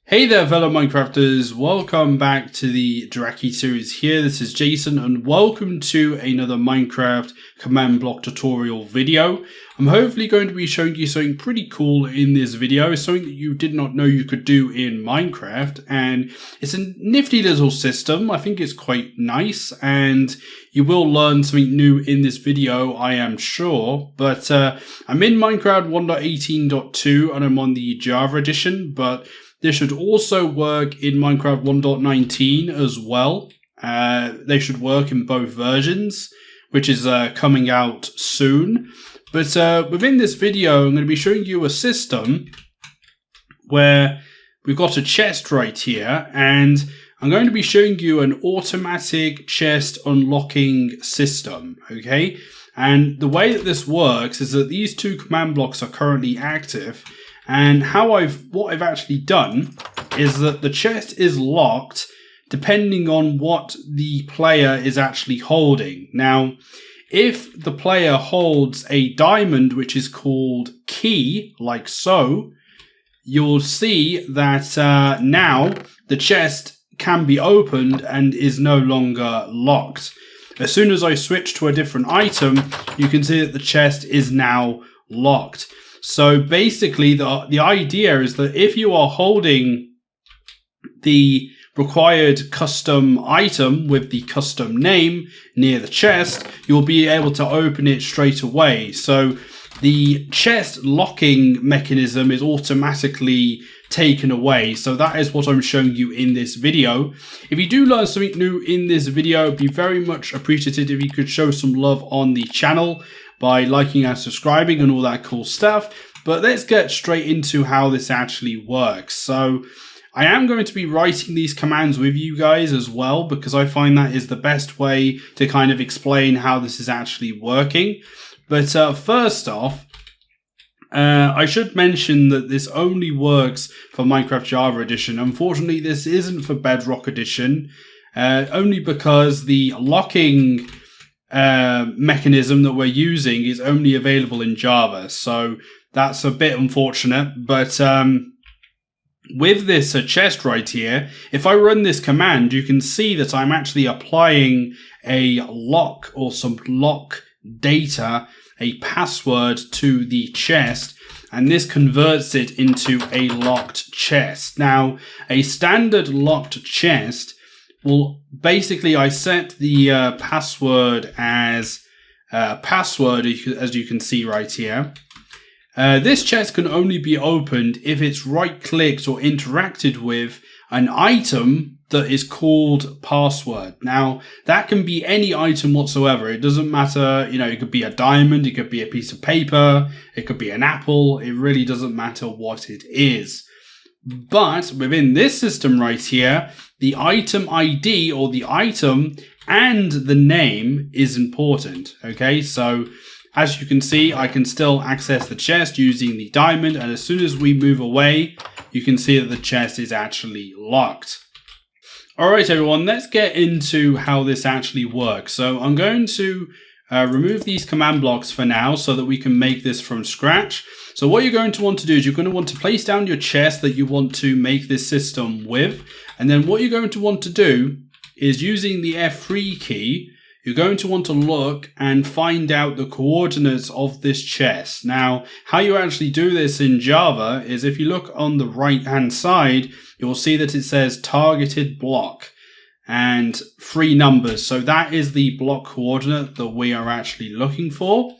Hey there, fellow Minecrafters. Welcome back to the Draki series here. This is Jason, and welcome to another Minecraft command block tutorial video. I'm hopefully going to be showing you something pretty cool in this video, something that you did not know you could do in Minecraft, and it's a nifty little system. I think it's quite nice, and you will learn something new in this video, I am sure. But I'm in Minecraft 1.18.2, and I'm on the Java edition, but this should also work in Minecraft 1.19 as well. They should work in both versions, which is coming out soon. But within this video, I'm going to be showing you a system where we've got a chest right here, and I'm going to be showing you an automatic chest unlocking system, okay? And the way that this works is that these two command blocks are currently active. And what I've actually done is that the chest is locked depending on what the player is actually holding. Now, if the player holds a diamond which is called key, like so, you'll see that now the chest can be opened and is no longer locked. As soon as I switch to a different item, you can see that the chest is now locked. So basically, the idea is that if you are holding the required custom item with the custom name near the chest, you'll be able to open it straight away. So the chest locking mechanism is automatically taken away. So that is what I'm showing you in this video. If you do learn something new in this video, it'd be very much appreciated if you could show some love on the channel by liking and subscribing and all that cool stuff. But let's get straight into how this actually works. So I am going to be writing these commands with you guys as well, because I find that is the best way to kind of explain how this is actually working. But first off, I should mention that this only works for Minecraft Java Edition. Unfortunately, this isn't for Bedrock Edition, only because the locking mechanism that we're using is only available in Java. So that's a bit unfortunate. But with this chest right here, if I run this command, you can see that I'm actually applying a lock or some lock data, a password to the chest, and this converts it into a locked chest. Now, a standard locked chest will basically, I set the password as password, as you can see right here. This chest can only be opened if it's right-clicked or interacted with an item that is called password. Now, that can be any item whatsoever. It doesn't matter, it could be a diamond, it could be a piece of paper, it could be an apple. It really doesn't matter what it is. But within this system right here, the item ID or the item and the name is important. Okay, so as you can see, I can still access the chest using the diamond, and as soon as we move away, you can see that the chest is actually locked. Alright everyone, let's get into how this actually works. So I'm going to remove these command blocks for now so that we can make this from scratch. So what you're going to want to do is you're going to want to place down your chest that you want to make this system with. And then what you're going to want to do is, using the F3 key, you're going to want to look and find out the coordinates of this chest. Now, how you actually do this in Java is, if you look on the right-hand side, you'll see that it says targeted block and 3 numbers. So that is the block coordinate that we are actually looking for.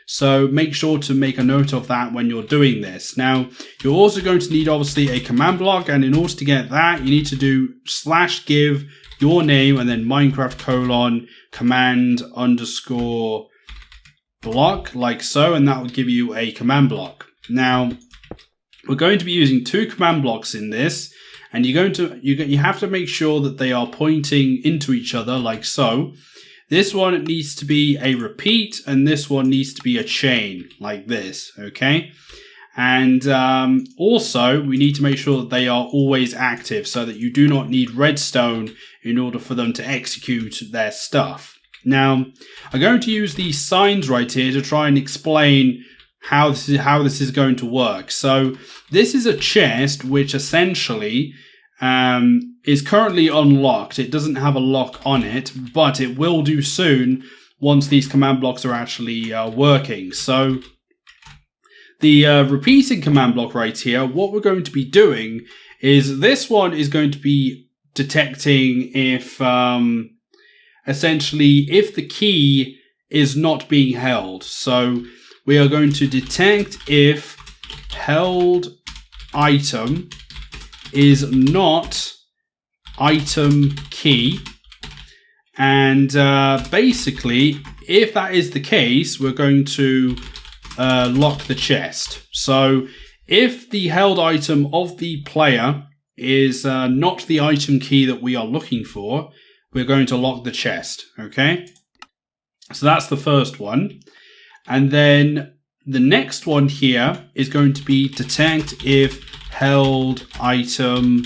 So make sure to make a note of that when you're doing this. Now, you're also going to need, obviously, a command block. And in order to get that, you need to do /give your name and then Minecraft : command _ block, like so. And that will give you a command block. Now, we're going to be using 2 command blocks in this. And you have to make sure that they are pointing into each other, like so. This one needs to be a repeat, and this one needs to be a chain, like this, okay? And also, we need to make sure that they are always active, so that you do not need redstone in order for them to execute their stuff. Now, I'm going to use these signs right here to try and explain how this is going to work. So this is a chest which essentially is currently unlocked. It doesn't have a lock on it, but it will do soon once these command blocks are actually working. So the repeating command block right here, what we're going to be doing is this one is going to be detecting if essentially if the key is not being held. So we are going to detect if held item is not item key. And basically, if that is the case, we're going to lock the chest. So if the held item of the player is not the item key that we are looking for, we're going to lock the chest, okay? So that's the first one. And then the next one here is going to be detect if held item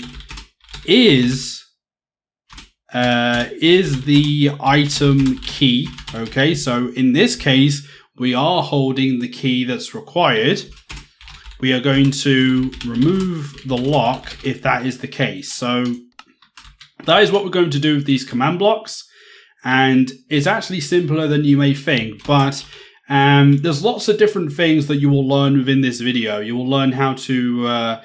is the item key. Okay, so in this case, we are holding the key that's required. We are going to remove the lock if that is the case. So that is what we're going to do with these command blocks. And it's actually simpler than you may think, but there's lots of different things that you will learn within this video. You will learn how to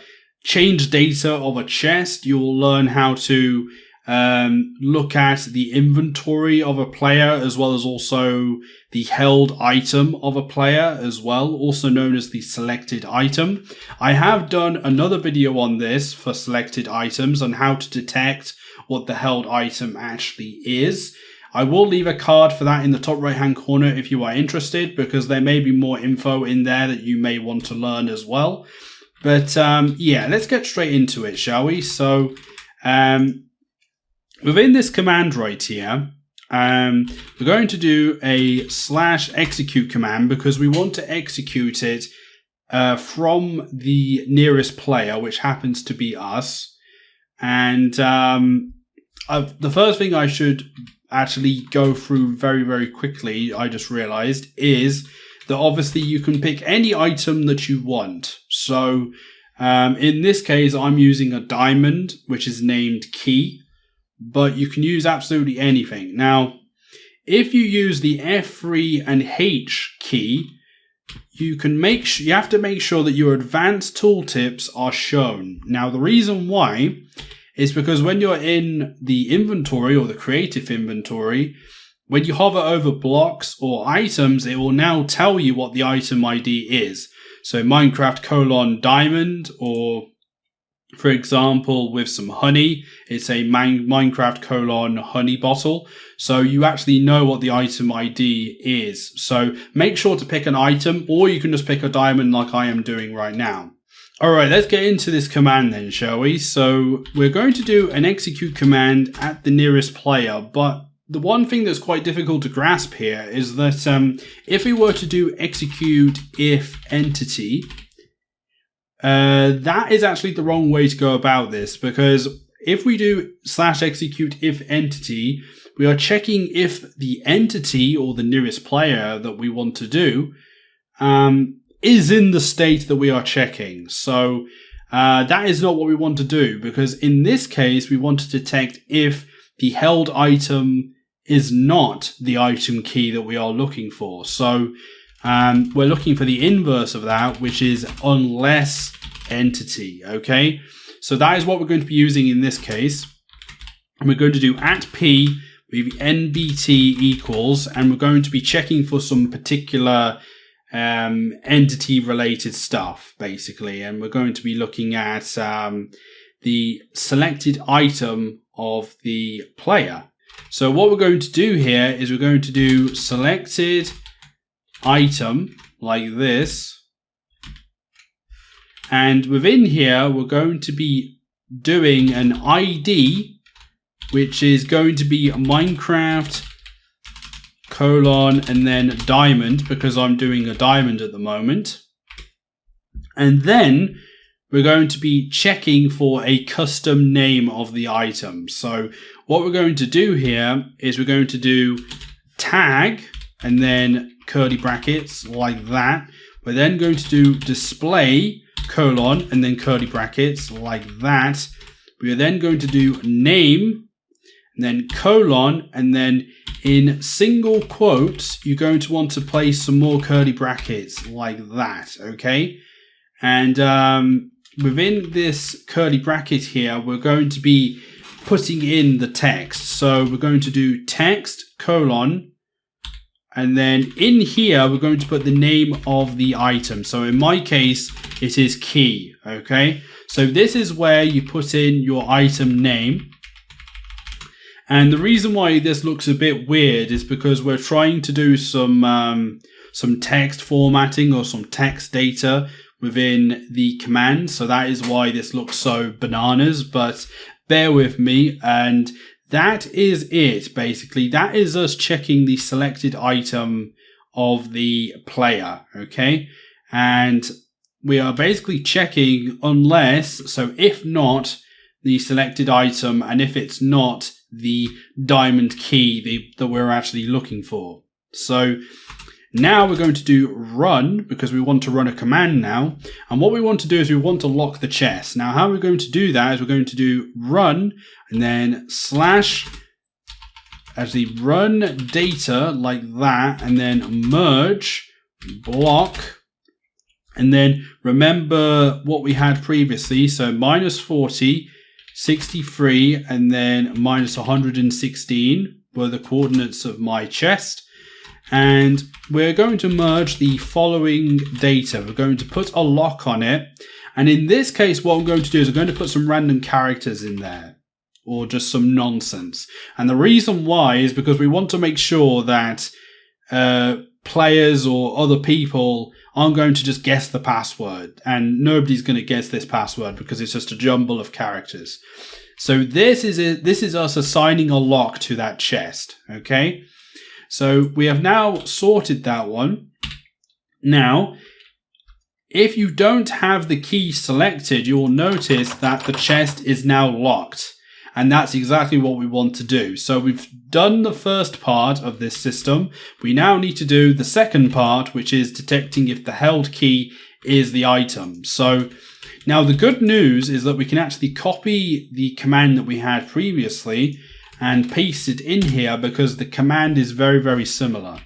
change data of a chest. You will learn how to look at the inventory of a player, as well as also the held item of a player as well, also known as the selected item. I have done another video on this for selected items on how to detect what the held item actually is. I will leave a card for that in the top right hand corner if you are interested, because there may be more info in there that you may want to learn as well. But yeah, let's get straight into it, shall we? So within this command right here, we're going to do a /execute command because we want to execute it from the nearest player, which happens to be us. And the first thing I should actually go through very, very quickly, I just realized, is that obviously you can pick any item that you want. So in this case, I'm using a diamond, which is named key, but you can use absolutely anything. Now, if you use the F3 and H key, you have to make sure that your advanced tooltips are shown. Now, the reason why is because when you're in the inventory or the creative inventory, when you hover over blocks or items, it will now tell you what the item ID is. So Minecraft : diamond, or for example, with some honey, it's a Minecraft : honey bottle. So you actually know what the item ID is. So make sure to pick an item, or you can just pick a diamond like I am doing right now. All right, let's get into this command then, shall we? So we're going to do an execute command at the nearest player, but the one thing that's quite difficult to grasp here is that if we were to do execute if entity, that is actually the wrong way to go about this, because if we do /execute if entity, we are checking if the entity or the nearest player that we want to do is in the state that we are checking. So that is not what we want to do, because in this case, we want to detect if the held item is not the item key that we are looking for. So we're looking for the inverse of that, which is unless entity, okay? So that is what we're going to be using in this case. And we're going to do @p with nbt equals, and we're going to be checking for some particular entity related stuff, basically. And we're going to be looking at the selected item of the player. So what we're going to do here is we're going to do selected item like this. And within here, we're going to be doing an ID, which is going to be Minecraft : and then diamond, because I'm doing a diamond at the moment. And then we're going to be checking for a custom name of the item. So what we're going to do here is we're going to do tag and then curly brackets like that. We're then going to do display colon and then curly brackets like that. We are then going to do name and then colon, and then in single quotes, you're going to want to place some more curly brackets like that, okay? And within this curly bracket here, we're going to be putting in the text. So we're going to do text colon, and then in here, we're going to put the name of the item. So in my case, it is key, okay? So this is where you put in your item name. And the reason why this looks a bit weird is because we're trying to do some text formatting or some text data within the command. So that is why this looks so bananas, but bear with me. And that is it, basically. That is us checking the selected item of the player, okay? And we are basically checking unless, so if not, the selected item, and if it's not, the diamond key that we're actually looking for. So now we're going to do run, because we want to run a command now. And what we want to do is we want to lock the chest. Now how we're going to do that is we're going to do run and then slash, actually run data like that, and then merge block. And then remember what we had previously. So -40, 63, and then -116 were the coordinates of my chest. And we're going to merge the following data. We're going to put a lock on it. And in this case, what I'm going to do is I'm going to put some random characters in there, or just some nonsense. And the reason why is because we want to make sure that players or other people aren't going to just guess the password, and nobody's going to guess this password because it's just a jumble of characters. So this is us assigning a lock to that chest, okay? So we have now sorted that one. Now, if you don't have the key selected, you will notice that the chest is now locked. And that's exactly what we want to do. So we've done the first part of this system. We now need to do the second part, which is detecting if the held key is the item. So now the good news is that we can actually copy the command that we had previously and paste it in here, because the command is very, very similar.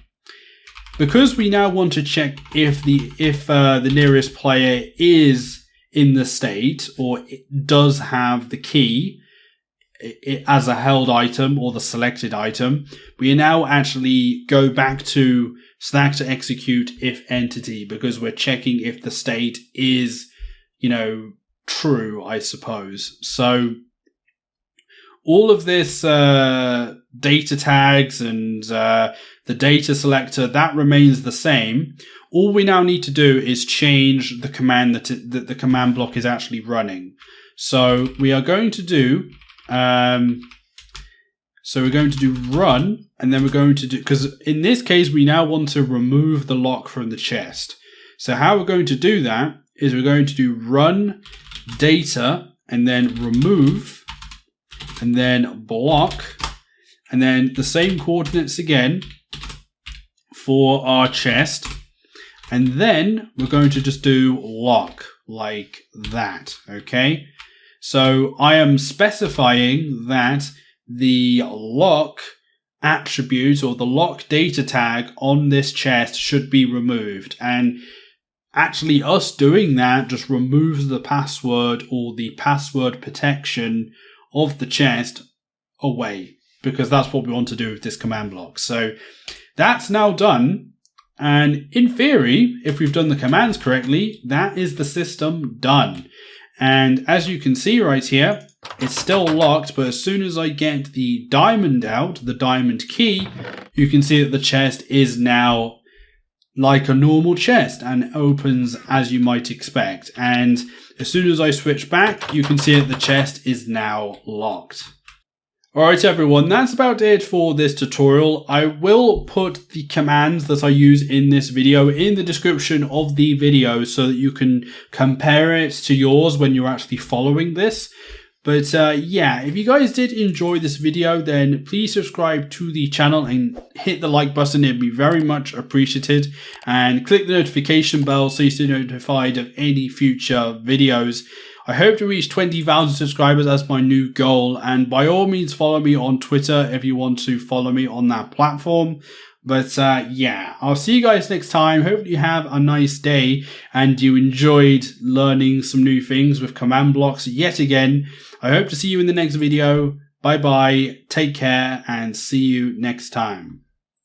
Because we now want to check if the nearest player is in the state or does have the key as a held item or the selected item, we now actually go back to stack to execute if entity, because we're checking if the state is, true, I suppose. So all of this data tags and the data selector, that remains the same. All we now need to do is change the command that the command block is actually running. So we are going to do run, and then we're going to do, because in this case we now want to remove the lock from the chest. So how we're going to do that is we're going to do run data and then remove and then block, and then the same coordinates again for our chest. And then we're going to just do lock like that, okay? So I am specifying that the lock attribute or the lock data tag on this chest should be removed. And actually us doing that just removes the password or the password protection of the chest away, because that's what we want to do with this command block. So that's now done. And in theory, if we've done the commands correctly, that is the system done. And as you can see right here, it's still locked, but as soon as I get the diamond out, the diamond key, you can see that the chest is now like a normal chest and opens as you might expect. And as soon as I switch back, you can see that the chest is now locked. Alright everyone, that's about it for this tutorial. I will put the commands that I use in this video in the description of the video so that you can compare it to yours when you're actually following this. But yeah, if you guys did enjoy this video, then please subscribe to the channel and hit the like button. It'd be very much appreciated. And click the notification bell so you stay notified of any future videos. I hope to reach 20,000 subscribers as my new goal. And by all means, follow me on Twitter if you want to follow me on that platform. But yeah, I'll see you guys next time. Hopefully you have a nice day and you enjoyed learning some new things with command blocks yet again. I hope to see you in the next video. Bye bye, take care, and see you next time.